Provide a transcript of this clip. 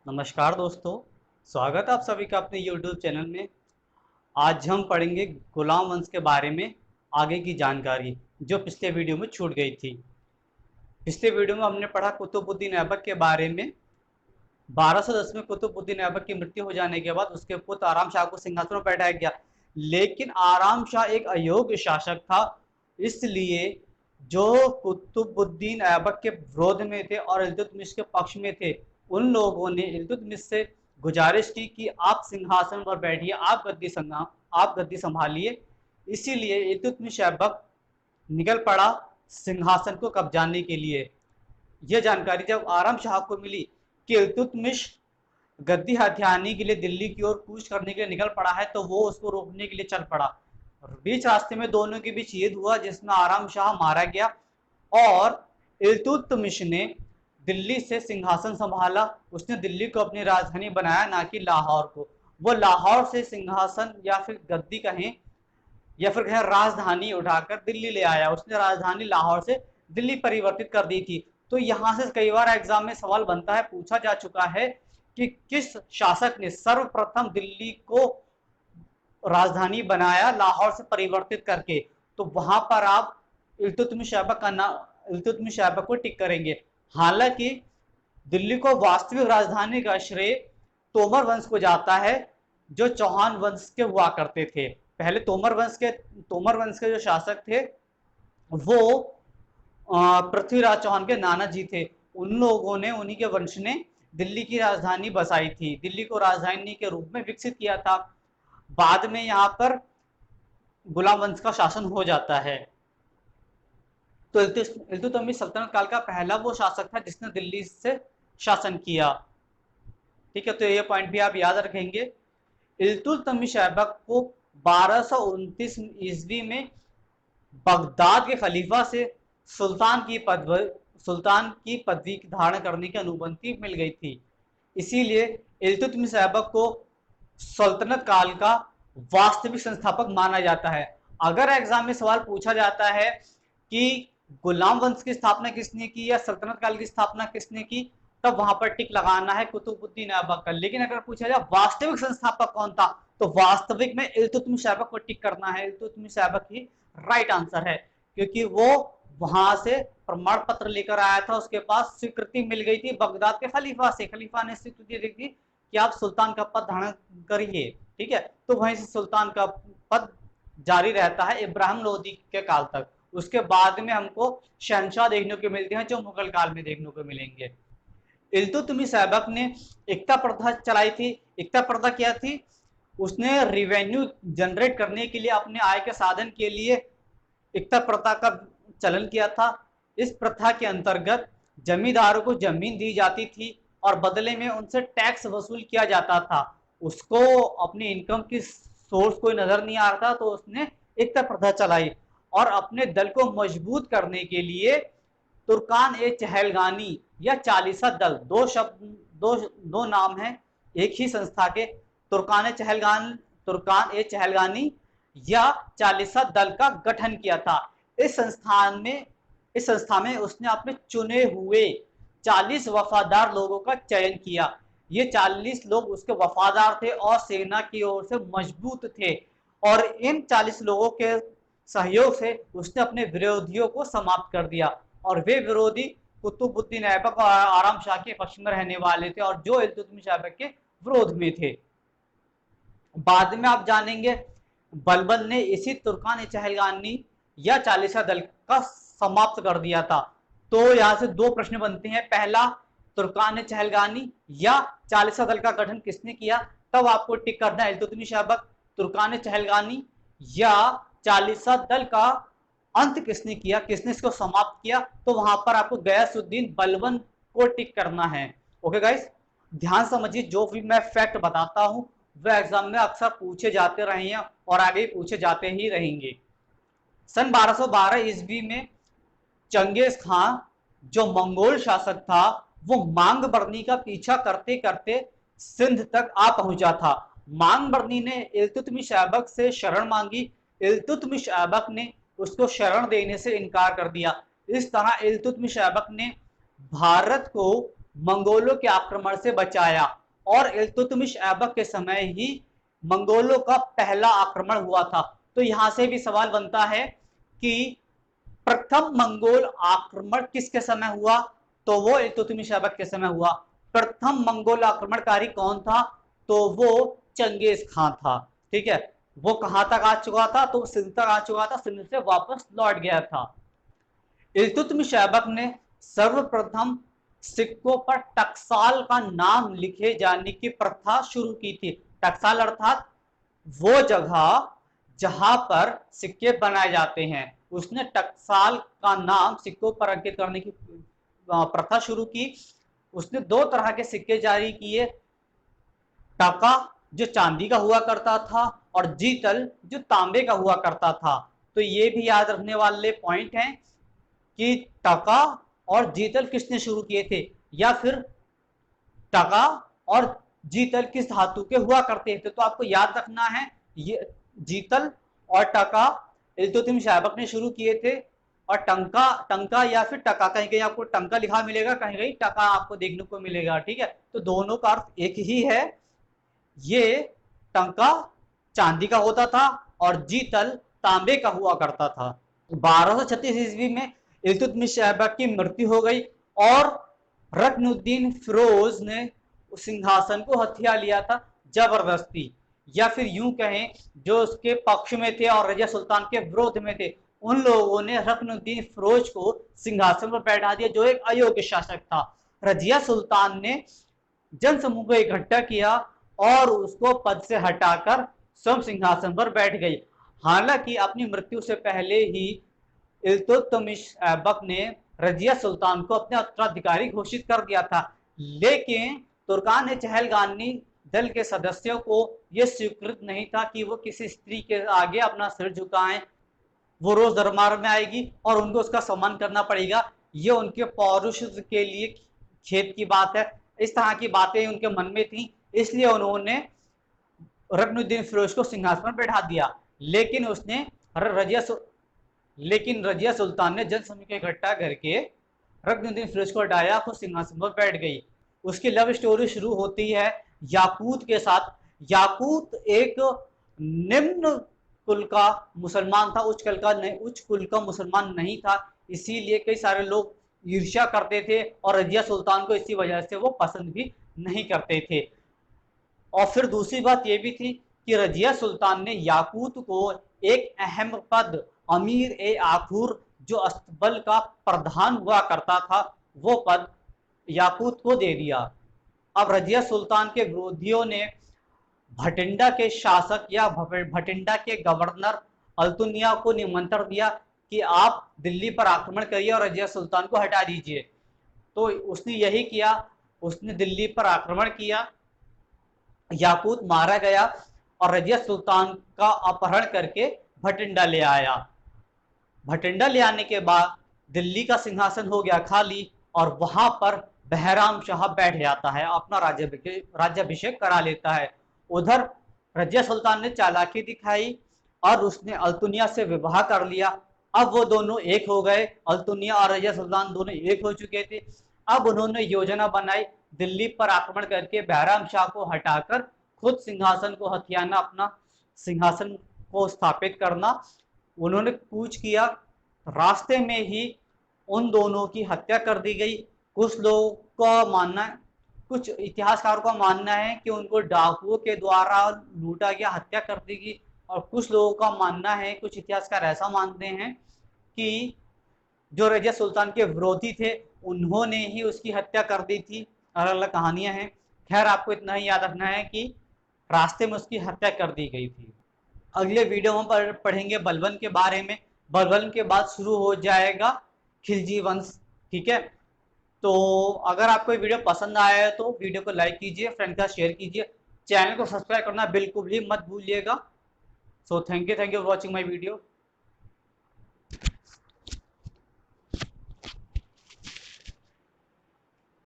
नमस्कार दोस्तों, स्वागत है आप सभी का अपने YouTube चैनल में। आज हम पढ़ेंगे गुलाम वंश के बारे में आगे की जानकारी जो पिछले वीडियो में छूट गई थी। पिछले वीडियो में हमने पढ़ा कुतुबुद्दीन ऐबक के बारे में। 1210 में कुतुबुद्दीन ऐबक की मृत्यु हो जाने के बाद उसके पुत्र आराम शाह को सिंहासन पर बैठाया गया, लेकिन आराम शाह एक अयोग्य शासक था। इसलिए जो कुतुबुद्दीन ऐबक के विरोध में थे और इल्तुतमिश के पक्ष में थे, उन लोगों ने इल्तुतमिश से गुजारिश की कि आप सिंहासन पर बैठिए, आप गद्दी संभालिए। इसीलिए इल्तुतमिश ऐबक निकल पड़ा सिंहासन को कब्जाने के लिए। यह जानकारी जब आराम शाह को मिली कि इल्तुतमिश गद्दी हथियाने के लिए दिल्ली की ओर कूच करने के लिए निकल पड़ा है, तो वो उसको रोकने के लिए चल पड़ा। बीच रास्ते में दोनों के बीच युद्ध हुआ जिसमें आराम शाह मारा गया और इल्तुतमिश ने दिल्ली से सिंहासन संभाला। उसने दिल्ली को अपनी राजधानी बनाया, ना कि लाहौर को। वो लाहौर से सिंहासन या फिर गद्दी कहें या फिर कहें राजधानी उठाकर दिल्ली ले आया। उसने राजधानी लाहौर से दिल्ली परिवर्तित कर दी थी। तो यहां से कई बार एग्जाम में सवाल बनता है, पूछा जा चुका है कि किस शासक ने सर्वप्रथम दिल्ली को राजधानी बनाया लाहौर से परिवर्तित करके। तो वहां पर आप इल्तुतमिश ऐबक का नाम, इल्तुतमिश ऐबक को टिक करेंगे। हालांकि दिल्ली को वास्तविक राजधानी का श्रेय तोमर वंश को जाता है, जो चौहान वंश के हुआ करते थे। पहले तोमर वंश के जो शासक थे वो पृथ्वीराज चौहान के नाना जी थे। उन लोगों ने, उन्हीं के वंश ने दिल्ली की राजधानी बसाई थी, दिल्ली को राजधानी के रूप में विकसित किया था। बाद में यहाँ पर गुलाम वंश का शासन हो जाता है। तो इल्तुतमिश सल्तनत काल का पहला वो शासक था जिसने दिल्ली से शासन किया। ठीक है, तो ये पॉइंट भी आप याद रखेंगे। इल्तुतमिश ऐबक को 1229 ईस्वी में बगदाद के खलीफा से सुल्तान की पदवी धारण करने की अनुमति मिल गई थी। इसीलिए इल्तुतमिश ऐबक को सल्तनत काल का वास्तविक संस्थापक माना जाता है। अगर एग्जाम में सवाल पूछा जाता है कि गुलाम वंश की स्थापना किसने की या सल्तनत काल की स्थापना किसने की, तब वहां पर टिक लगाना है कुतुबुद्दीन ऐबक का। लेकिन अगर पूछा जाए वास्तविक संस्थापक कौन था, तो वास्तविक में इल्तुतमिश ऐबक को टिक करना है। इल्तुतमिश ऐबक ही राइट आंसर है, क्योंकि वो वहां से प्रमाण पत्र लेकर आया था, उसके पास स्वीकृति मिल गई थी बगदाद के खलीफा से। खलीफा ने स्वीकृति दी थी कि आप सुल्तान का पद धारण करिए। ठीक है, तो वहीं से सुल्तान का पद जारी रहता है इब्राहिम लोदी के काल तक। उसके बाद में हमको शहनशाह देखने को मिलते हैं, जो मुगल काल में देखने को मिलेंगे। इल्तुतमिश ऐबक ने एकता प्रथा चलाई थी। एकता प्रथा क्या थी? उसने रिवेन्यू जनरेट करने के लिए, अपने आय के साधन के लिए एकता प्रथा का चलन किया था। इस प्रथा के अंतर्गत जमींदारों को जमीन दी जाती थी और बदले में उनसे टैक्स वसूल किया जाता था। उसको अपनी इनकम की सोर्स कोई नजर नहीं आ रहा था, तो उसने एकता प्रथा चलाई। और अपने दल को मजबूत करने के लिए तुर्कान ए चहलगानी या चालीसा दल, दो नाम हैं एक ही संस्था के। तुर्कान ए चहलगानी या चालीसा दल का गठन किया था। इस संस्था में उसने अपने चुने हुए 40 वफादार लोगों का चयन किया। ये 40 लोग उसके वफादार थे और सेना की ओर से मजबूत थे, और इन 40 लोगों के सहयोग से उसने अपने विरोधियों को समाप्त कर दिया। और वे विरोधी कुतुबुद्दीन ऐबक और आराम शाह के पक्ष में रहने वाले थे, और जो इल्तुतमिश ऐबक के विरोध में थे। बाद में आप जानेंगे बलबन ने इसी तुर्कान चहलगानी या चालीसा दल का समाप्त कर दिया था। तो यहां से दो प्रश्न बनते हैं। पहला, तुर्कान चहलगानी या चालीसा दल का गठन किसने किया? तब आपको टिक करना है इल्तुतमिश ऐबक। तुर्कान चहलगानी या चालीसा दल का अंत किसने किया, किसने इसको समाप्त किया? तो वहां पर आपको गयासुद्दीन बलबन को टिक करना है। ओके गाइस, ध्यान समझिए, जो भी मैं फैक्ट बताता हूं वह एग्जाम में अक्सर पूछे जाते रहे हैं और आगे पूछे जाते ही रहेंगे। सन 1212 ईस्वी में चंगेज खान, जो मंगोल शासक था, वो मांग बर्नी का पीछा करते करते सिंध तक आ पहुंचा था। मांग बर्नी ने इल्तुतमिश ऐबक से शरण मांगी। इल्तुतमिश ऐबक ने उसको शरण देने से इनकार कर दिया। इस तरह इल्तुतमिश ऐबक ने भारत को मंगोलों के आक्रमण से बचाया। और इल्तुतमिश ऐबक के समय ही मंगोलों का पहला आक्रमण हुआ था। तो यहां से भी सवाल बनता है कि प्रथम मंगोल आक्रमण किसके समय हुआ? तो वो इल्तुतमिश ऐबक के समय हुआ। प्रथम मंगोल आक्रमणकारी कौन था? तो वो चंगेज खान था। ठीक है, वो कहां तक आ चुका था? तो सिंध तक आ चुका था, सिंध से वापस लौट गया था। इल्तुतमिश ऐबक ने सर्वप्रथम सिक्कों पर टकसाल का नाम लिखे जाने की प्रथा शुरू की थी। टकसाल अर्थात वो जगह जहां पर सिक्के बनाए जाते हैं, उसने टकसाल का नाम सिक्कों पर अंकित करने की प्रथा शुरू की। उसने दो तरह के सिक्के जारी किए, टका जो चांदी का हुआ करता था और जीतल जो तांबे का हुआ करता था। तो ये भी याद रखने वाले पॉइंट हैं कि टका और जीतल किसने शुरू किए थे, या फिर टका और जीतल किस धातु के हुआ करते थे। तो आपको याद रखना है, ये जीतल और टका इल्तुतमिश ऐबक ने शुरू किए थे। और टंका टंका या फिर टका, कहीं कहीं आपको टंका लिखा मिलेगा, कहीं कहीं टका आपको देखने को मिलेगा। ठीक है, तो दोनों का अर्थ एक ही है। ये टंका चांदी का होता था और जीतल तांबे का हुआ करता था। 1236 ईस्वी में इल्तुतमिश ऐबक की मृत्यु हो गई और रकनुद्दीन फिरोज ने सिंहासन को हथिया लिया था जबरदस्ती, या फिर यूं कहें जो उसके पक्ष में थे और रजिया सुल्तान के विरोध में थे, उन लोगों ने रकनुद्दीन फिरोज को सिंहासन पर बैठा दिया, जो एक अयोग्य शासक था। रजिया सुल्तान ने जन समूह को इकट्ठा किया और उसको पद से हटाकर स्वयं सिंहासन पर बैठ गई। हालांकि अपनी मृत्यु से पहले ही इल्तुतमिश ऐबक ने रजिया सुल्तान को अपने उत्तराधिकारी घोषित कर दिया था, लेकिन तुर्कान चहलगानी दल के सदस्यों को यह स्वीकृत नहीं था कि वो किसी स्त्री के आगे अपना सिर झुकाएं। वो रोज दरबार में आएगी और उनको उसका सम्मान करना पड़ेगा, ये उनके पौरुष के लिए खेद की बात है। इस तरह की बातें उनके मन में थी, इसलिए उन्होंने रकनुद्दीन फिरोज को सिंहासन पर बैठा दिया। लेकिन उसने रजिया सुल्तान ने जन समूह को इकट्ठा करके रकनुद्दीन फिरोज को हटाया, खुद सिंहासन पर बैठ गई। उसकी लव स्टोरी शुरू होती है याकूत के साथ। याकूत एक निम्न कुल का मुसलमान था, उच्च कुल का मुसलमान नहीं था, इसीलिए कई सारे लोग ईर्ष्या करते थे और रजिया सुल्तान को इसी वजह से वो पसंद भी नहीं करते थे। और फिर दूसरी बात यह भी थी कि रजिया सुल्तान ने याकूत को एक अहम पद, अमीर ए आखूर, जो अस्तबल का प्रधान हुआ करता था, वो पद याकूत को दे दिया। अब रजिया सुल्तान के विरोधियों ने भटिंडा के शासक या भटिंडा के गवर्नर अल्तुनिया को निमंत्रण दिया कि आप दिल्ली पर आक्रमण करिए और रजिया सुल्तान को हटा दीजिए। तो उसने यही किया, उसने दिल्ली पर आक्रमण किया, याकूत मारा गया और रजिया सुल्तान का अपहरण करके भटिंडा ले आया। भटिंडा ले आने के बाद दिल्ली का सिंहासन हो गया खाली और वहां पर बहराम शाह बैठ जाता है, अपना राज्याभिषेक करा लेता है। उधर रजिया सुल्तान ने चालाकी दिखाई और उसने अल्तुनिया से विवाह कर लिया। अब वो दोनों एक हो गए, अल्तुनिया और रजिया सुल्तान दोनों एक हो चुके थे। अब उन्होंने योजना बनाई दिल्ली पर आक्रमण करके बहराम शाह को हटाकर खुद सिंहासन को हथियाना, अपना सिंहासन को स्थापित करना। उन्होंने कूच किया, रास्ते में ही उन दोनों की हत्या कर दी गई। कुछ लोगों का मानना है, कुछ इतिहासकारों का मानना है कि उनको डाकुओं के द्वारा लूटा गया, हत्या कर दी गई। और कुछ लोगों का मानना है, कुछ इतिहासकार ऐसा मानते हैं कि जो रजिया सुल्तान के विरोधी थे उन्होंने ही उसकी हत्या कर दी थी। अलग अलग कहानियां हैं। खैर, आपको इतना ही याद रखना है कि रास्ते में उसकी हत्या कर दी गई थी। अगले वीडियो में पढ़ेंगे बलबन के बारे में। बलबन के बाद शुरू हो जाएगा खिलजी वंश। ठीक है, तो अगर आपको वीडियो पसंद आया है तो वीडियो को लाइक कीजिए, फ्रेंड का शेयर कीजिए, चैनल को सब्सक्राइब करना बिल्कुल भी मत भूलिएगा। So thank you for watching my video.